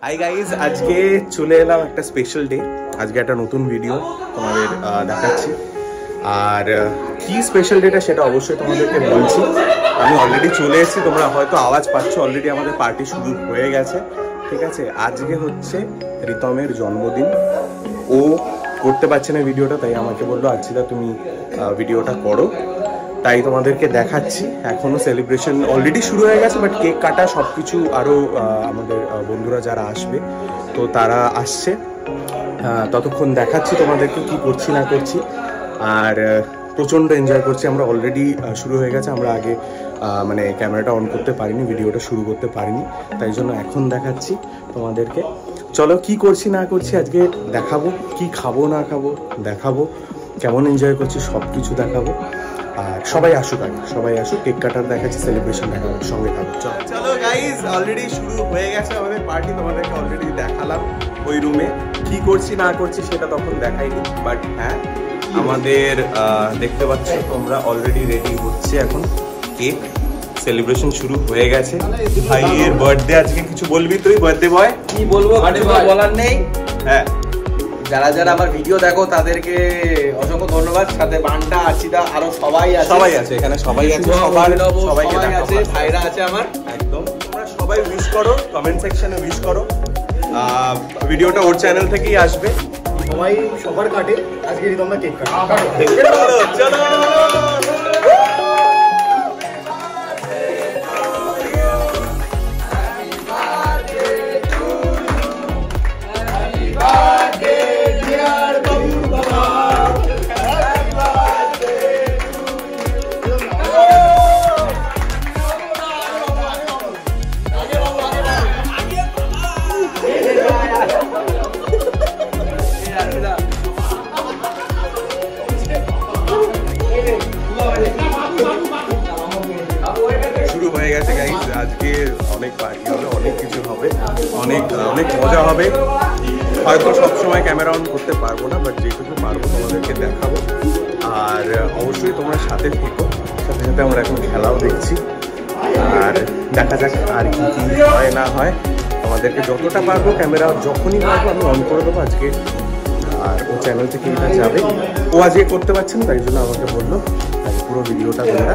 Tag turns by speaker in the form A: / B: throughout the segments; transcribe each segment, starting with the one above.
A: Hi guys, আজকে চলে এলাম একটা স্পেশাল ডে। আজকে একটা নতুন ভিডিও তোমাদের দেখাচ্ছি। আর কি স্পেশাল ডেটা সেটা অবশ্যই তোমাদেরকে বলছি। আমি অলরেডি চলে এসেছি, তোমরা হয়তো আওয়াজ পাচ্ছ, অলরেডি আমাদের পার্টি শুরু হয়ে গেছে। ঠিক আছে, আজকে হচ্ছে রিতমের জন্মদিন। ও করতে পারছে না ভিডিওটা, তাই আমাকে বললো আর্চিতা তুমি ভিডিওটা করো। তাই তোমাদেরকে দেখাচ্ছি। এখনো সেলিব্রেশন অলরেডি শুরু হয়ে গেছে, বাট কেক কাটা সব কিছু আরও আমাদের বন্ধুরা যারা আসবে তো তারা আসছে। ততক্ষণ দেখাচ্ছি তোমাদেরকে কি করছি না করছি। আর প্রচণ্ড এনজয় করছি আমরা। অলরেডি শুরু হয়ে গেছে, আমরা আগে মানে ক্যামেরাটা অন করতে পারিনি, ভিডিওটা শুরু করতে পারিনি, তাই জন্য এখন দেখাচ্ছি তোমাদেরকে। চলো কি করছি না করছি আজকে দেখাবো, কি খাবো না খাবো দেখাবো, কেমন এনজয় করছি সব কিছু দেখাবো। আর সবাই আসুক, আগে সবাই আসুক, কেক কাটার দেখাচ্ছি, সেলিব্রেশন দেখাবো, সঙ্গে থাকো। চলো গাইজ, অলরেডি শুরু হয়ে গেছে আমাদের পার্টি। তোমাদেরকে অলরেডি দেখালাম ওই রুমে কি করছি না করছি, সেটা তখন দেখাইনি। বাট হ্যাঁ, আমাদের দেখতে পাচ্ছ তোমরা অলরেডি রেডি হচ্ছে এখন। কেক সেলিব্রেশন শুরু হয়ে গেছে। ভাইয়ের বার্থডে আজকে, কিছু বলবি তুই বার্থডে বয়?
B: কি বলবো, বলার নেই।
A: হ্যাঁ,
B: যারা যারা আমার ভিডিও দেখো তাদেরকে অসংখ্য ধন্যবাদ। সাথে বান্টা, আর্চিতা, আরো সবাই আছে
A: এখানে, সবাই আছে, সবাইকে
B: আছে, ভাইরা আছে আমার।
A: একদম, তোমরা সবাই উইশ করো, কমেন্ট সেকশনে উইশ করো। ভিডিওটা ওর চ্যানেল থেকেই আসবে।
C: সবাই সবার কাটে, আজকে তোমরা কেক কাটো।
A: চলো শুরু হয়ে গেছে গাইস। আজকে অনেক পার্টি হবে, অনেক কিছু হবে, অনেক অনেক মজা হবে। হয়তো সবসময় ক্যামেরা অন করতে পারবো না, বাট যেটুকু পারবো তোমাদেরকে দেখাবো। আর অবশ্যই তোমরা সাথে থেকো, সাথে সাথে আমরা এখন খেলাও দেখছি। আর দেখা যাক আর কি কি হয় না হয়। তোমাদেরকে যতটা পারবো ক্যামেরা যখনই পারবো আমি অন করে দেবো আজকে। আর ও চ্যানেল থেকে এটা যাবে। ও আজকে করতে পারছে না, তাই জন্য আমাকে বললো পুরো ভিডিওটা তোমরা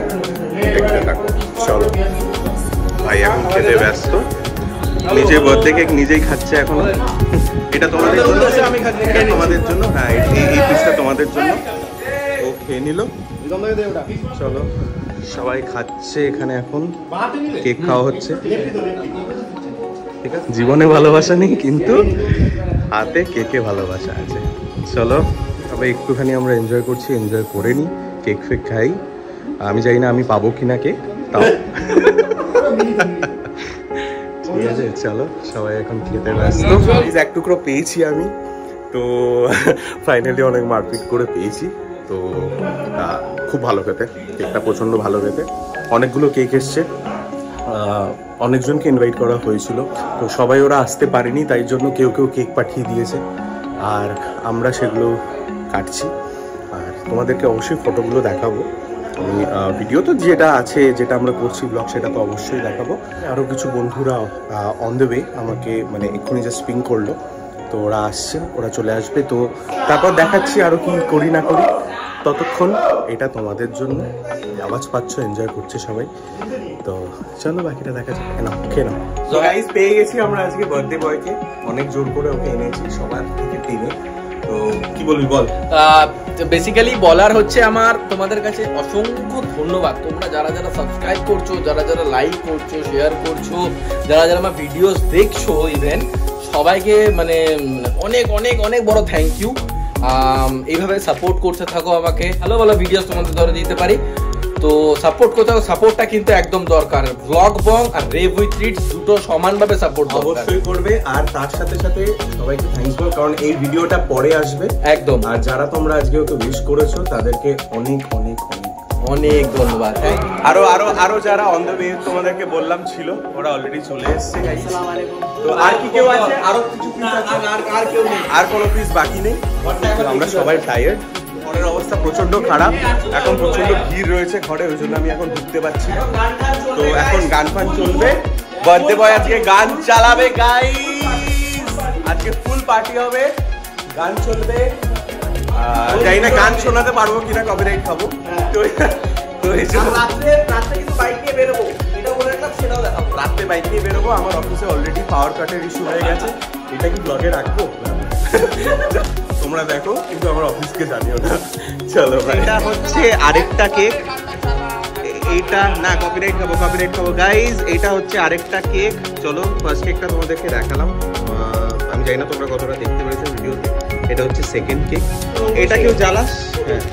A: দেখতে থাকো। চলো, ভাই এখন খেতে ব্যস্ত, নিজে বার্থডে কেক নিজেই খাচ্ছে এখন। এটা তোমাদের জন্য, এটা তোমাদের জন্য। হ্যাঁ, এই পিসটা তোমাদের জন্য। ও খেয়ে নিল। চলো, সবাই খাচ্ছে এখানে, এখন কেক খাওয়া হচ্ছে। ঠিক আছে, জীবনে ভালোবাসা নেই কিন্তু হাতে কেকে ভালোবাসা আছে। চলো তবে একটুখানি আমরা এনজয় করছি, এনজয় করে নিই, কেক ফেক খাই। আমি জানি না আমি পাবো কিনা কেক, তাও ঠিক আছে। চলো, সবাই এখন খেতে ব্যস্ত। এক টুকরো পেয়েছি আমি, তো ফাইনালি অনেক মারপিট করে পেয়েছি। তো খুব ভালো খেতে, কেকটা প্রচণ্ড ভালো খেতে। অনেকগুলো কেক এসছে, অনেকজনকে ইনভাইট করা হয়েছিল, তো সবাই ওরা আসতে পারেনি, তাই জন্য কেউ কেউ কেক পাঠিয়ে দিয়েছে। আর আমরা সেগুলো কাটছি, আর তোমাদেরকে অবশ্যই ফটোগুলো দেখাবো। আমি ভিডিও তো যেটা আছে, যেটা আমরা করছি ব্লগ, সেটা তো অবশ্যই দেখাবো। আরও কিছু বন্ধুরা অন দ্য ওয়ে আমাকে মানে এক্ষুনি জাস্ট পিং করলো, তো ওরা আসছে, ওরা চলে আসবে। তো তারপর দেখাচ্ছি আরও কি করি না করি। ততক্ষণ এটা তোমাদের জন্য, আওয়াজ পাচ্ছ, এনজয় করছে সবাই। তো চলো বাকিটা দেখা যাক। না খেয়ে নাও। তো গাইস, পেয়ে গেছি আমরা আজকে বার্থডে বয়কে। অনেক জোর করে ওকে এনেছি সবার থেকে টেনে। তো কি বলবি বল?
B: বেসিক্যালি বলার হচ্ছে আমার তোমাদের কাছে অসংখ্য ধন্যবাদ। তোমরা যারা যারা সাবস্ক্রাইব করছো, যারা যারা লাইক করছো, শেয়ার করছো, যারা যারা আমার ভিডিওস দেখছো, ইভেন সবাইকে মানে অনেক অনেক অনেক বড় থ্যাংক ইউ। এইভাবে সাপোর্ট করতে থাকো আমাকে, ভালো ভালো ভিডিওস তোমাদের ধরে দিতে পারি। তো সাপোর্ট করতে হবে, সাপোর্টটা কিন্তু একদম দরকার। ব্লগ বং আর রেভ উইথ ট্রিটস দুটো সমানভাবে সাপোর্ট
A: অবশ্যই করবে। আর তার সাথে সাথে সবাইকে থ্যাঙ্কস বল, কারণ এই ভিডিওটা পরে আসবে একদম। আর যারা তোমরা আজকে ওকে উইশ করেছো তাদেরকে অনেক অনেক অনেক
B: অনেক ধন্যবাদ।
A: আরো আরো আরো যারা অন দ্য ওয়ে তোমাদেরকে বললাম ছিল, ওরা অলরেডি চলে এসেছে। তো আর কি কেউ আছে? আরো কিছু পিস আছে, আর কেউ নেই, আর কোনো পিস বাকি নেই। আমরা সবাই টায়ার্ড, ঘরের অবস্থা প্রচন্ড খারাপ, এখন প্রচন্ড ভিড় রয়েছে ঘরে, ওই জন্য আমি এখন ঢুকতে পারছি না। তো এখন গান ফান চলবে, বার্থডে বয় আজকে গান চালাবে গাইস। আজকে ফুল পার্টি হবে, গান চলবে। জানি না গান শোনাতে পারবো কিনা, কপিরাইট খাবো। রাত্রে কিন্তু বাইক নিয়ে বেরোবো, এটা বলে রাখলাম, সেটাও দেখাবো। রাত্রে বাইক নিয়ে বেরোবো, আমার অফিসে অলরেডি পাওয়ার কাটের ইস্যু হয়ে গেছে। এটা কি ব্লগে রাখবো? তোমরা দেখো, কিন্তু আমার অফিসকে জানিও না। চলো, এটা হচ্ছে আরেকটা কেক। এইটা না, কপিরাইট খাবো গাইজ। এটা হচ্ছে আরেকটা কেক। চলো, ফার্স্ট কেকটা তোমাদেরকে দেখালাম। আমি জানি না তোমরা কতটা দেখতে পেরেছো ভিডিওতে। এটা হচ্ছে সেকেন্ড কেক। এটা কেউ জ্বালাস? হ্যাঁ,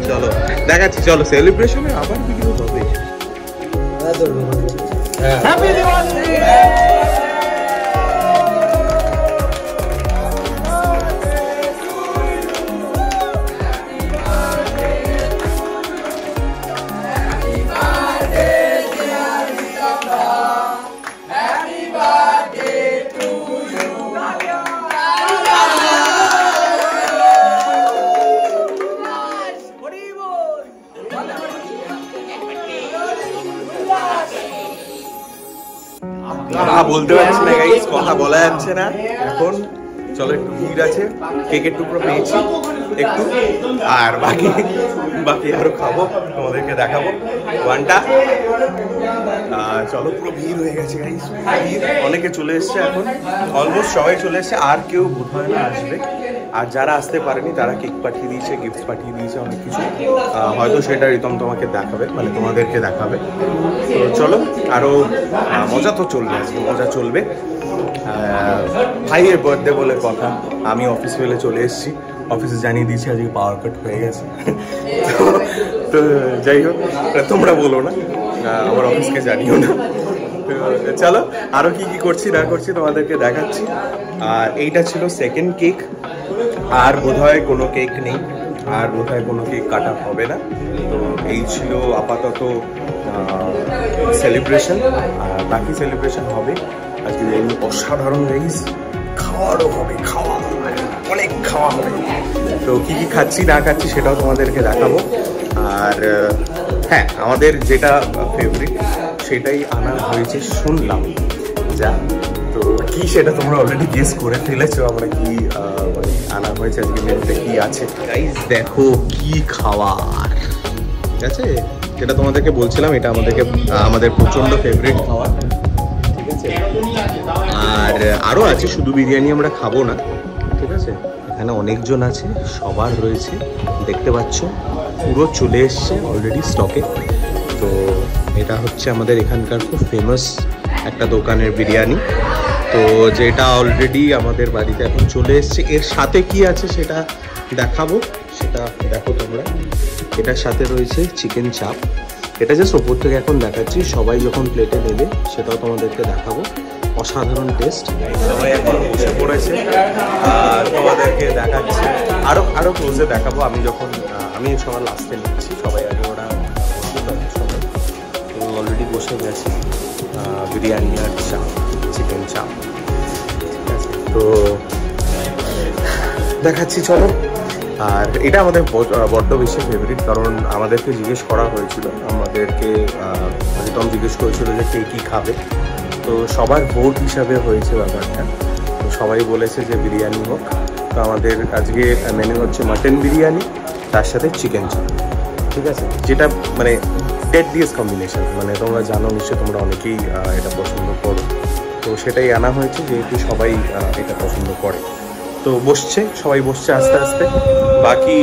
A: চলো দেখাচ্ছি। চলো, সেলিব্রেশনে আবার ভিডিও হবে। হ্যাপি দিওয়ালি। বলতে পারছি না গাইস, কথা বলা যাচ্ছে না এখন। চলো, একটু ভিড় আছে, কেকের টুকরো পেয়েছি একটু, আর বাকি আরো খাবো, তোমাদেরকে দেখাবো ওয়ানটা। চলো, পুরো ভিড় হয়ে গেছে গাইস, অনেকে চলে এসছে এখন, অলমোস্ট সবাই চলে এসছে। আর কেউ বোধ হয় না আসবে। আর যারা আসতে পারেনি তারা কেক পাঠিয়ে দিয়েছে, গিফট পাঠিয়ে দিয়েছে, অনেক কিছু। হয়তো সেটা রিতম তোমাকে দেখাবে, মানে তোমাদেরকে দেখাবে। তো চলো, আরো মজা তো চলবে, আজকে মজা চলবে। ভাইয়ের বার্থডে বলে কথা, আমি অফিস ফেলে চলে এসেছি, অফিসে জানিয়ে দিয়েছি আজকে পাওয়ার কাট হয়ে গেছে। তো যাই হোক, তোমরা বলো না, আমার অফিসকে জানিও না। চলো, আরো কি কি করছি না করছি তোমাদেরকে দেখাচ্ছি। আর এইটা ছিল সেকেন্ড কেক। আর বোধহয় কোনো কেক নেই, আর বোধহয় কোনো কেক কাটা হবে না। তো এই ছিল আপাতত সেলিব্রেশন। আর বাকি সেলিব্রেশন হবে আজকে। অসাধারণ গাইস, খাওয়ারও হবে, অনেক খাওয়া হবে। তো কি কি খাচ্ছি না খাচ্ছি সেটাও তোমাদেরকে দেখাবো। আর হ্যাঁ, আমাদের যেটা ফেভারিট সেটাই আনা হয়েছে শুনলাম, যা। তো কি সেটা তোমরা অলরেডি গেস করে ফেলেছো, আমরা কি আনা হয়েছে আজকে, মেনুতে কি আছে। গাইস দেখো কি খাবার, ঠিক আছে? যেটা তোমাদেরকে বলছিলাম, এটা আমাদের প্রচন্ড ফেভারিট খাবার, ঠিক আছে? আর আরো আছে, শুধু বিরিয়ানি আমরা খাবো না, ঠিক আছে? এখানে অনেকজন আছে, সবার রয়েছে, দেখতে পাচ্ছ পুরো চলে এসছে অলরেডি স্টকে। তো এটা হচ্ছে আমাদের এখানকার খুব ফেমাস একটা দোকানের বিরিয়ানি, তো যেটা অলরেডি আমাদের বাড়িতে এখন চলে এসছে। এর সাথে কি আছে সেটা দেখাবো, সেটা দেখো তোমরা। এটার সাথে রয়েছে চিকেন চাপ। এটা জাস্ট ওপর থেকে এখন দেখাচ্ছি, সবাই যখন প্লেটে নেবে সেটাও তোমাদেরকে দেখাবো। অসাধারণ টেস্ট। সবাই এখন বসে পড়েছে, তোমাদেরকে দেখাচ্ছি, আরো ক্লোজে দেখাবো আমি যখন, আমি সবার লাস্টে নিচ্ছি, সবাই আগে ওরা সবাই তো অলরেডি বসে গেছে। বিরিয়ানি আর চাপ, চিকেন চাপ, ঠিক আছে? তো দেখাচ্ছি, চলো। আর এটা আমাদের বড্ড বেশি ফেভারিট, কারণ আমাদেরকে জিজ্ঞেস করা হয়েছিল, আমাদেরকে রিতম জিজ্ঞেস করেছিল যে কে কী খাবে। তো সবার ভোট হিসাবে হয়েছে ব্যাপারটা, তো সবাই বলেছে যে বিরিয়ানি হোক। তো আমাদের আজকে মেনু হচ্ছে মাটন বিরিয়ানি, তার সাথে চিকেন চাপ, ঠিক আছে? যেটা মানে ডেডলিয়েস্ট কম্বিনেশন, মানে তোমরা জানো নিশ্চয়ই, তোমরা অনেকেই এটা পছন্দ করো। তো সেটাই আনা হয়েছে, যেহেতু সবাই এটা পছন্দ করে। তো সবাই বসছে আস্তে আস্তে। বাকি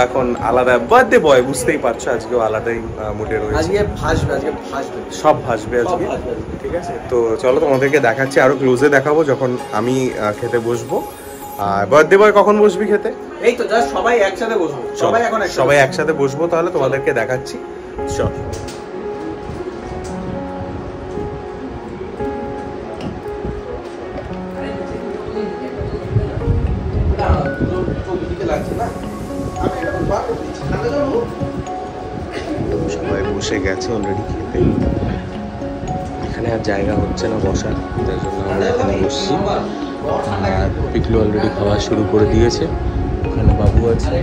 A: এখন আলাদা বার্থডে বয়, বুঝতেই পারছো, আজকেও আলাদাই মুডে রয়েছে।
B: আজকে
A: সব ভাসবে আজকে, ঠিক আছে? তো চলো, তোমাদেরকে দেখাচ্ছি, আরো ক্লোজে দেখাবো যখন আমি খেতে বসবো। আর বার্থডে বয় কখন বসবি খেতে?
B: এই তো জাস্ট সবাই একসাথে বসবো,
A: সবাই একসাথে বসবো, তাহলে তোমাদেরকে দেখাচ্ছি। চল। সবাই বসে গেছে অলরেডি খেতে। এখানে আর জায়গা হচ্ছে না বসার, তাই জন্য আমরা এখানে বসছি। আর পিকলু অলরেডি খাওয়া শুরু করে দিয়েছে। ওখানে বাবু আছে,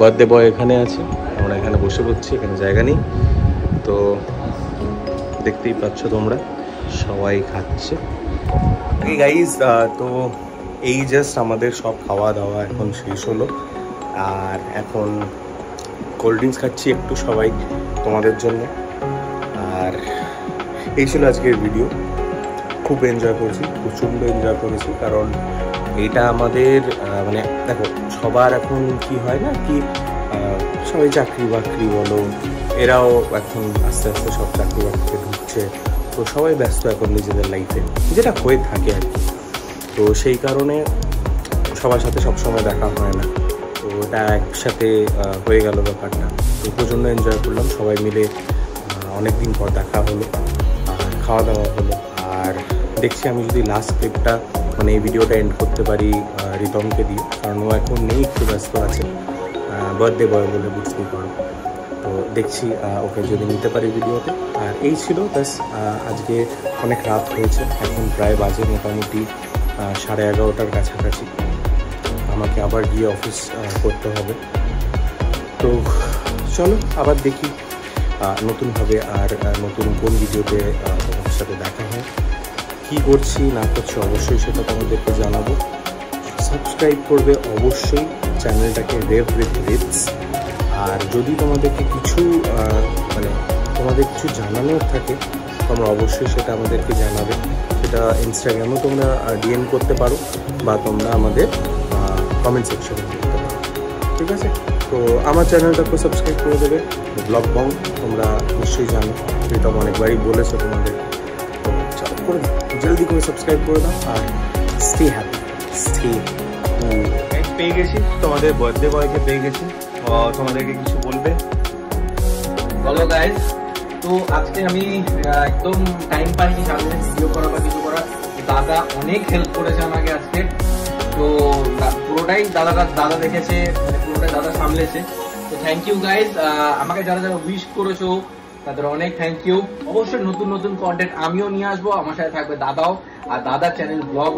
A: বার্থডে বয় এখানে আছে, আমরা এখানে বসে পড়ছি, এখানে জায়গা নেই। তো দেখতেই পাচ্ছ তোমরা, সবাই খাচ্ছে। গাইজ, তো এই জাস্ট আমাদের সব খাওয়া দাওয়া এখন শেষ হলো, আর এখন কোল্ড ড্রিঙ্কস খাচ্ছি একটু সবাই তোমাদের জন্য। আর এই ছিল আজকের ভিডিও। খুব এনজয় করেছি, প্রচণ্ড এনজয় করেছি, কারণ এটা আমাদের মানে দেখো সবার এখন কি হয় না কি, সবাই চাকরি বাকরি বলো, এরাও এখন আস্তে আস্তে সব চাকরি বাকরিতে ঢুকছে, তো সবাই ব্যস্ত এখন নিজেদের লাইফে, যেটা হয়ে থাকে আর কি। তো সেই কারণে সবার সাথে সবসময় দেখা হয় না, তো ওটা একসাথে হয়ে গেল ব্যাপারটা। তো প্রচণ্ড এনজয় করলাম, সবাই মিলে অনেক দিন পর দেখা হলো, আর খাওয়া দাওয়া হলো। আর দেখছি আমি যদি লাস্ট ক্লিপটা মানে এই ভিডিওটা এন্ড করতে পারি রিতমকে দিয়ে, কারণ ও এখন নেই, একটু ব্যস্ত আছে, বার্থডে বয় বলে বুঝতেই পারো। তো দেখছি ওকে যদি নিতে পারি ভিডিওতে। আর এই ছিল ব্যাস, আজকে অনেক রাত হয়েছে, এখন প্রায় বাজে মোটামুটি 11:30টার কাছাকাছি। আমাকে আবার গিয়ে অফিস করতে হবে। তো চলো আবার দেখি নতুনভাবে আর নতুন কোন ভিডিওতে তোমাদের সাথে দেখা হয়। কী করছি না করছি অবশ্যই সেটা তোমাদেরকে জানাবো। সাবস্ক্রাইব করবে অবশ্যই চ্যানেলটাকে রেভ উইথ রিপস। আর যদি তোমাদেরকে কিছু মানে তোমাদের কিছু জানানোর থাকে তোমরা অবশ্যই সেটা আমাদেরকে জানাবে। সেটা ইনস্টাগ্রামেও তোমরা ডিএম করতে পারো, বা তোমরা আমাদের কমেন্ট সেকশনে করতে পারো, ঠিক আছে? তো আমার চ্যানেলটাকে সাবস্ক্রাইব করে দেবে, ব্লগ বং তোমরা নিশ্চয়ই জানো, এটা অনেকবারই বলেছো তোমাদের। তো চলো করে দাও, জলদি করে সাবস্ক্রাইব করে দাও, আর স্টে হ্যাপি, স্টে কুল। পেয়ে গেছি তোমাদের বার্থডে বয়কে, পেয়ে গেছি। তোমাদেরকে কিছু বলবে?
B: বলো গাইস। তো আজকে আমি একদম টাইম পাইনি সামনে ভিডিও করা বা কিছু করা। দাদা অনেক হেল্প করেছে আমাকে আজকে, তো পুরোটাই দাদা দেখেছে, মানে পুরোটাই দাদা সামলেছে। তো থ্যাংক ইউ গাইস। আমাকে যারা যারা উইশ করেছো তাদের অনেক থ্যাংক ইউ। অবশ্যই নতুন নতুন কন্টেন্ট আমিও নিয়ে আসবো, আমার সাথে থাকবে দাদাও। আর দাদার চ্যানেল ব্লগ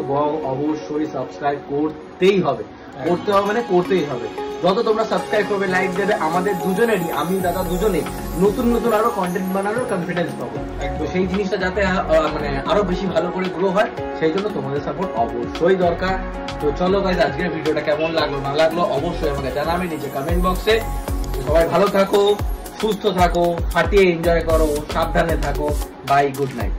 B: অবশ্যই সাবস্ক্রাইব করতেই হবে, মানে করতেই হবে। যত তোমরা সাবস্ক্রাইব করবে, লাইক দেবে, আমাদের দুজনেরই, আমি দাদা দুজনেই নতুন নতুন আরো কন্টেন্ট বানানোর কনফিডেন্স পাবো। তো সেই জিনিসটা যাতে মানে আরো বেশি ভালো করে গ্রো হয়, সেই জন্য তোমাদের সাপোর্ট অবশ্যই দরকার। তো চলো গাইস, আজকের ভিডিওটা কেমন লাগলো না লাগলো অবশ্যই আমাকে জানাবে নিচে কমেন্ট বক্সে। সবাই ভালো থাকো, সুস্থ থাকো, ফাটিয়ে এনজয় করো, সাবধানে থাকো। Bye, good night.